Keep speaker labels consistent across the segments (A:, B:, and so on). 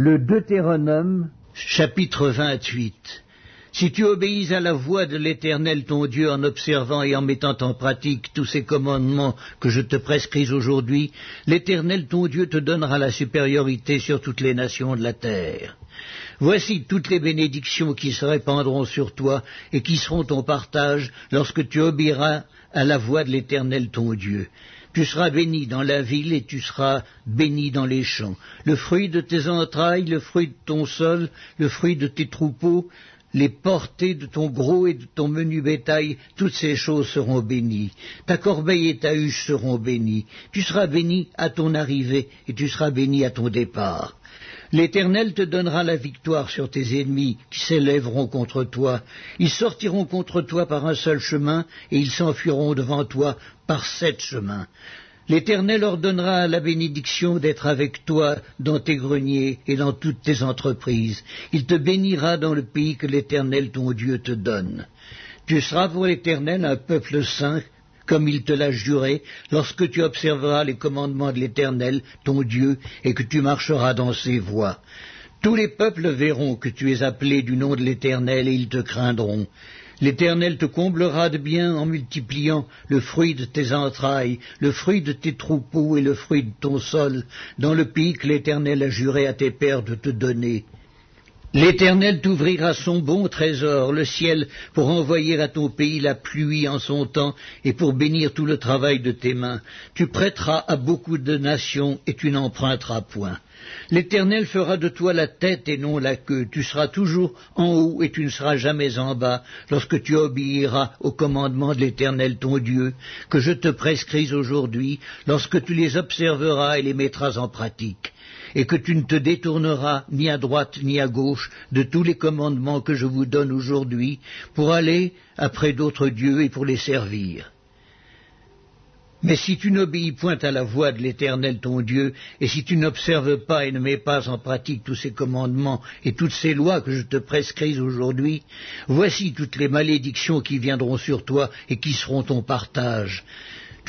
A: Le Deutéronome,
B: chapitre 28. Si tu obéis à la voix de l'Éternel ton Dieu en observant et en mettant en pratique tous ces commandements que je te prescris aujourd'hui, l'Éternel ton Dieu te donnera la supériorité sur toutes les nations de la terre. Voici toutes les bénédictions qui se répandront sur toi et qui seront ton partage lorsque tu obéiras à la voix de l'Éternel ton Dieu. Tu seras béni dans la ville et tu seras béni dans les champs. Le fruit de tes entrailles, le fruit de ton sol, le fruit de tes troupeaux, les portées de ton gros et de ton menu bétail, toutes ces choses seront bénies. Ta corbeille et ta huche seront bénies. Tu seras béni à ton arrivée et tu seras béni à ton départ. L'Éternel te donnera la victoire sur tes ennemis qui s'élèveront contre toi. Ils sortiront contre toi par un seul chemin et ils s'enfuiront devant toi par 7 chemins. L'Éternel ordonnera la bénédiction d'être avec toi dans tes greniers et dans toutes tes entreprises. Il te bénira dans le pays que l'Éternel ton Dieu te donne. Tu seras pour l'Éternel un peuple saint, comme il te l'a juré, lorsque tu observeras les commandements de l'Éternel, ton Dieu, et que tu marcheras dans ses voies. Tous les peuples verront que tu es appelé du nom de l'Éternel, et ils te craindront. L'Éternel te comblera de bien en multipliant le fruit de tes entrailles, le fruit de tes troupeaux et le fruit de ton sol, dans le pays que l'Éternel a juré à tes pères de te donner. L'Éternel t'ouvrira son bon trésor, le ciel, pour envoyer à ton pays la pluie en son temps et pour bénir tout le travail de tes mains. Tu prêteras à beaucoup de nations et tu n'emprunteras point. L'Éternel fera de toi la tête et non la queue. Tu seras toujours en haut et tu ne seras jamais en bas, lorsque tu obéiras aux commandements de l'Éternel ton Dieu, que je te prescris aujourd'hui, lorsque tu les observeras et les mettras en pratique, et que tu ne te détourneras ni à droite ni à gauche de tous les commandements que je vous donne aujourd'hui, pour aller après d'autres dieux et pour les servir. Mais si tu n'obéis point à la voix de l'Éternel ton Dieu, et si tu n'observes pas et ne mets pas en pratique tous ces commandements et toutes ces lois que je te prescris aujourd'hui, voici toutes les malédictions qui viendront sur toi et qui seront ton partage.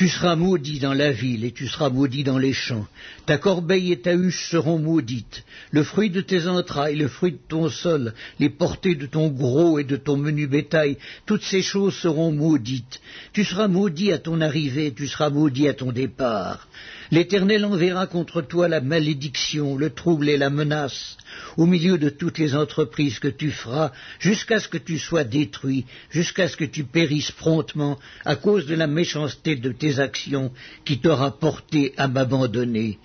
B: Tu seras maudit dans la ville et tu seras maudit dans les champs. Ta corbeille et ta huche seront maudites. Le fruit de tes entrailles, le fruit de ton sol, les portées de ton gros et de ton menu bétail, toutes ces choses seront maudites. Tu seras maudit à ton arrivée, tu seras maudit à ton départ. L'Éternel enverra contre toi la malédiction, le trouble et la menace, au milieu de toutes les entreprises que tu feras, jusqu'à ce que tu sois détruit, jusqu'à ce que tu périsses promptement, à cause de la méchanceté de tes actions qui t'aura porté à m'abandonner.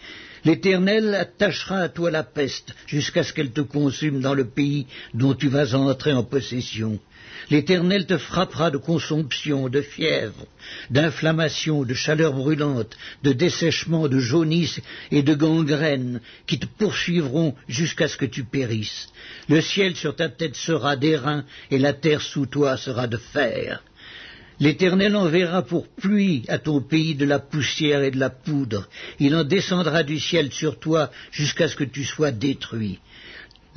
B: L'Éternel attachera à toi la peste, jusqu'à ce qu'elle te consume dans le pays dont tu vas entrer en possession. L'Éternel te frappera de consomption, de fièvre, d'inflammation, de chaleur brûlante, de dessèchement, de jaunisse et de gangrène, qui te poursuivront jusqu'à ce que tu périsses. Le ciel sur ta tête sera d'airain, et la terre sous toi sera de fer. L'Éternel enverra pour pluie à ton pays de la poussière et de la poudre. Il en descendra du ciel sur toi jusqu'à ce que tu sois détruit.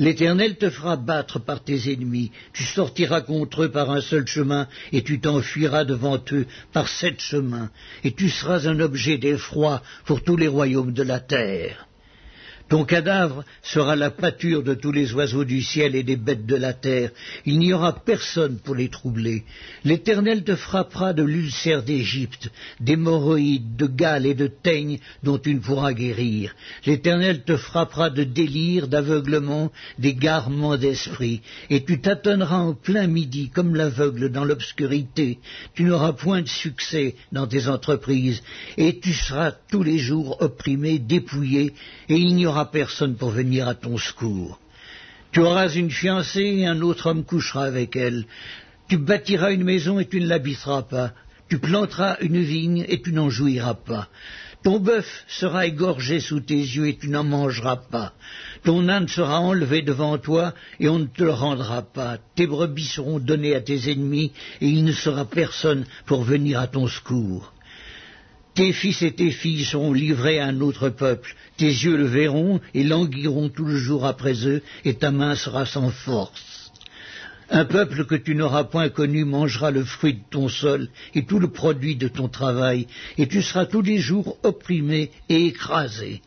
B: L'Éternel te fera battre par tes ennemis, tu sortiras contre eux par un seul chemin, et tu t'enfuiras devant eux par 7 chemins, et tu seras un objet d'effroi pour tous les royaumes de la terre. Ton cadavre sera la pâture de tous les oiseaux du ciel et des bêtes de la terre. Il n'y aura personne pour les troubler. L'Éternel te frappera de l'ulcère d'Égypte, d'hémorroïdes, de gale et de teigne dont tu ne pourras guérir. L'Éternel te frappera de délire, d'aveuglement, d'égarement d'esprit. Et tu tâtonneras en plein midi comme l'aveugle dans l'obscurité. Tu n'auras point de succès dans tes entreprises. Et tu seras tous les jours opprimé, dépouillé, et il n'y aura personne pour venir à ton secours. Tu auras une fiancée et un autre homme couchera avec elle. Tu bâtiras une maison et tu ne l'habiteras pas. Tu planteras une vigne et tu n'en jouiras pas. Ton bœuf sera égorgé sous tes yeux et tu n'en mangeras pas. Ton âne sera enlevé devant toi et on ne te le rendra pas. Tes brebis seront données à tes ennemis et il ne sera personne pour venir à ton secours. Tes fils et tes filles seront livrés à un autre peuple. Tes yeux le verront et languiront tout le jour après eux, et ta main sera sans force. Un peuple que tu n'auras point connu mangera le fruit de ton sol et tout le produit de ton travail, et tu seras tous les jours opprimé et écrasé.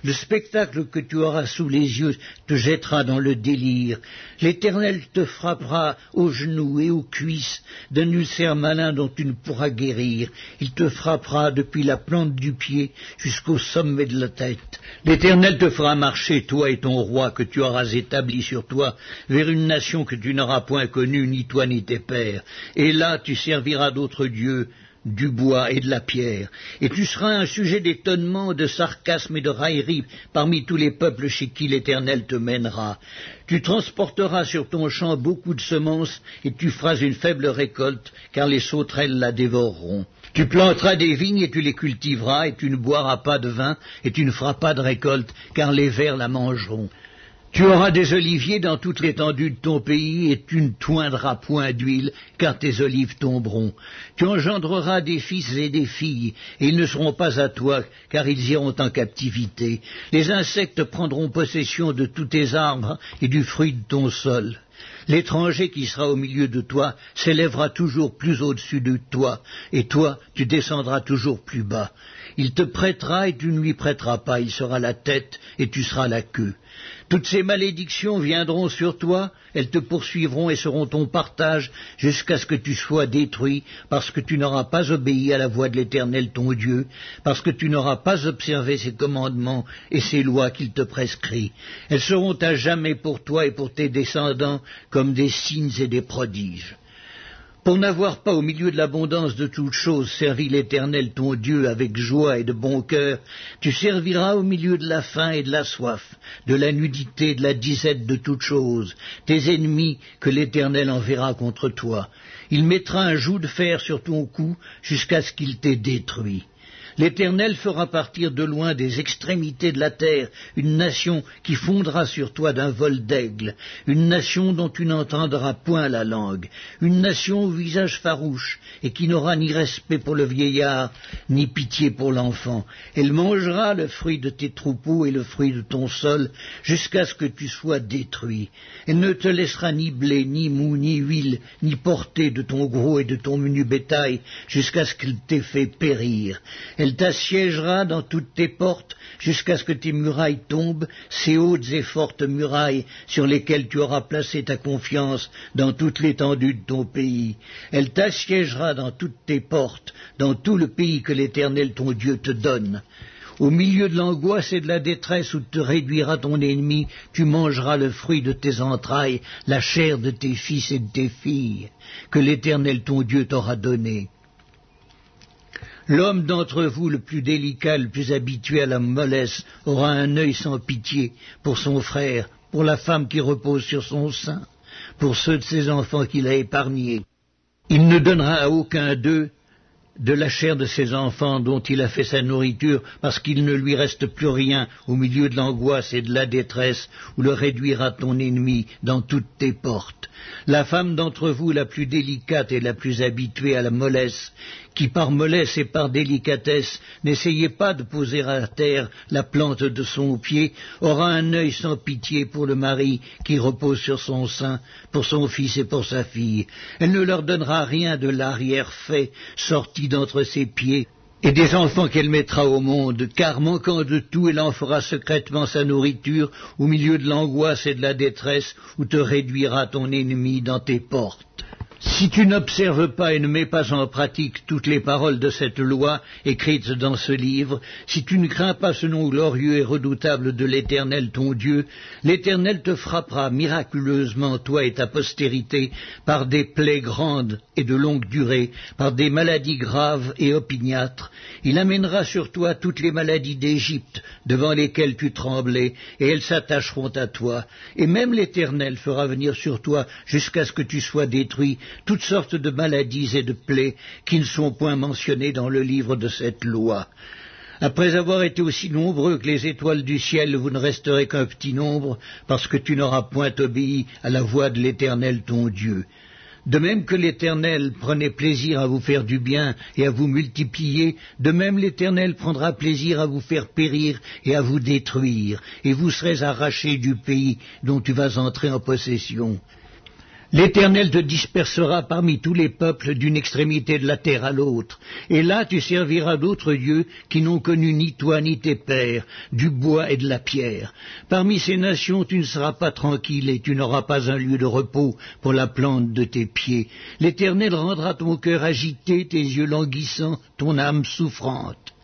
B: Le spectacle que tu auras sous les yeux te jettera dans le délire. L'Éternel te frappera aux genoux et aux cuisses d'un ulcère malin dont tu ne pourras guérir. Il te frappera depuis la plante du pied jusqu'au sommet de la tête. L'Éternel te fera marcher, toi et ton roi que tu auras établi sur toi, vers une nation que tu n'auras point connue, ni toi ni tes pères. Et là tu serviras d'autres dieux, du bois et de la pierre, et tu seras un sujet d'étonnement, de sarcasme et de raillerie parmi tous les peuples chez qui l'Éternel te mènera. Tu transporteras sur ton champ beaucoup de semences, et tu feras une faible récolte, car les sauterelles la dévoreront. Tu planteras des vignes et tu les cultiveras, et tu ne boiras pas de vin, et tu ne feras pas de récolte, car les vers la mangeront. Tu auras des oliviers dans toute l'étendue de ton pays, et tu ne toindras point d'huile, car tes olives tomberont. Tu engendreras des fils et des filles, et ils ne seront pas à toi, car ils iront en captivité. Les insectes prendront possession de tous tes arbres et du fruit de ton sol. L'étranger qui sera au milieu de toi s'élèvera toujours plus au-dessus de toi, et toi, tu descendras toujours plus bas. Il te prêtera et tu ne lui prêteras pas, il sera la tête et tu seras la queue. Toutes ces malédictions viendront sur toi, elles te poursuivront et seront ton partage jusqu'à ce que tu sois détruit, parce que tu n'auras pas obéi à la voix de l'Éternel ton Dieu, parce que tu n'auras pas observé ses commandements et ses lois qu'il te prescrit. Elles seront à jamais pour toi et pour tes descendants comme des signes et des prodiges. Pour n'avoir pas au milieu de l'abondance de toutes choses servi l'Éternel ton Dieu avec joie et de bon cœur, tu serviras au milieu de la faim et de la soif, de la nudité, de la disette de toutes choses, tes ennemis que l'Éternel enverra contre toi. Il mettra un joug de fer sur ton cou jusqu'à ce qu'il t'ait détruit. L'Éternel fera partir de loin des extrémités de la terre une nation qui fondra sur toi d'un vol d'aigle, une nation dont tu n'entendras point la langue, une nation au visage farouche et qui n'aura ni respect pour le vieillard, ni pitié pour l'enfant. Elle mangera le fruit de tes troupeaux et le fruit de ton sol jusqu'à ce que tu sois détruit. Elle ne te laissera ni blé, ni mou, ni huile, ni portée de ton gros et de ton menu bétail jusqu'à ce qu'elle t'ait fait périr. Elle t'assiégera dans toutes tes portes jusqu'à ce que tes murailles tombent, ces hautes et fortes murailles sur lesquelles tu auras placé ta confiance dans toute l'étendue de ton pays. Elle t'assiégera dans toutes tes portes, dans tout le pays que l'Éternel ton Dieu te donne. Au milieu de l'angoisse et de la détresse où te réduira ton ennemi, tu mangeras le fruit de tes entrailles, la chair de tes fils et de tes filles, que l'Éternel ton Dieu t'aura donné. L'homme d'entre vous le plus délicat, le plus habitué à la mollesse, aura un œil sans pitié pour son frère, pour la femme qui repose sur son sein, pour ceux de ses enfants qu'il a épargnés. Il ne donnera à aucun d'eux de la chair de ses enfants dont il a fait sa nourriture, parce qu'il ne lui reste plus rien au milieu de l'angoisse et de la détresse, où le réduira ton ennemi dans toutes tes portes. La femme d'entre vous la plus délicate et la plus habituée à la mollesse, qui par mollesse et par délicatesse n'essayez pas de poser à terre la plante de son pied, aura un œil sans pitié pour le mari qui repose sur son sein, pour son fils et pour sa fille. Elle ne leur donnera rien de l'arrière-fait sorti d'entre ses pieds, et des enfants qu'elle mettra au monde, car manquant de tout, elle en fera secrètement sa nourriture au milieu de l'angoisse et de la détresse où te réduira ton ennemi dans tes portes. Si tu n'observes pas et ne mets pas en pratique toutes les paroles de cette loi écrites dans ce livre, si tu ne crains pas ce nom glorieux et redoutable de l'Éternel ton Dieu, l'Éternel te frappera miraculeusement, toi et ta postérité, par des plaies grandes et de longue durée, par des maladies graves et opiniâtres. Il amènera sur toi toutes les maladies d'Égypte devant lesquelles tu tremblais, et elles s'attacheront à toi. Et même l'Éternel fera venir sur toi jusqu'à ce que tu sois détruit toutes sortes de maladies et de plaies qui ne sont point mentionnées dans le livre de cette loi. Après avoir été aussi nombreux que les étoiles du ciel, vous ne resterez qu'un petit nombre, parce que tu n'auras point obéi à la voix de l'Éternel ton Dieu. De même que l'Éternel prenait plaisir à vous faire du bien et à vous multiplier, de même l'Éternel prendra plaisir à vous faire périr et à vous détruire, et vous serez arrachés du pays dont tu vas entrer en possession. L'Éternel te dispersera parmi tous les peuples d'une extrémité de la terre à l'autre, et là tu serviras d'autres dieux qui n'ont connu ni toi ni tes pères, du bois et de la pierre. Parmi ces nations tu ne seras pas tranquille et tu n'auras pas un lieu de repos pour la plante de tes pieds. L'Éternel rendra ton cœur agité, tes yeux languissants, ton âme souffrante.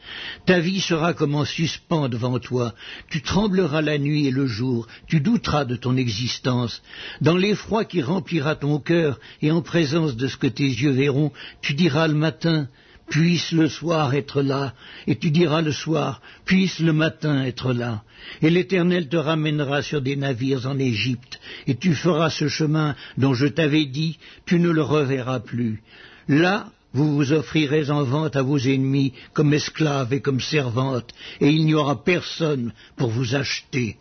B: Ta vie sera comme en suspens devant toi, tu trembleras la nuit et le jour, tu douteras de ton existence. Dans l'effroi qui remplira ton cœur et en présence de ce que tes yeux verront, tu diras le matin, puisse le soir être là, et tu diras le soir, puisse le matin être là. Et l'Éternel te ramènera sur des navires en Égypte, et tu feras ce chemin dont je t'avais dit, tu ne le reverras plus. Là, vous vous offrirez en vente à vos ennemis comme esclaves et comme servantes, et il n'y aura personne pour vous acheter.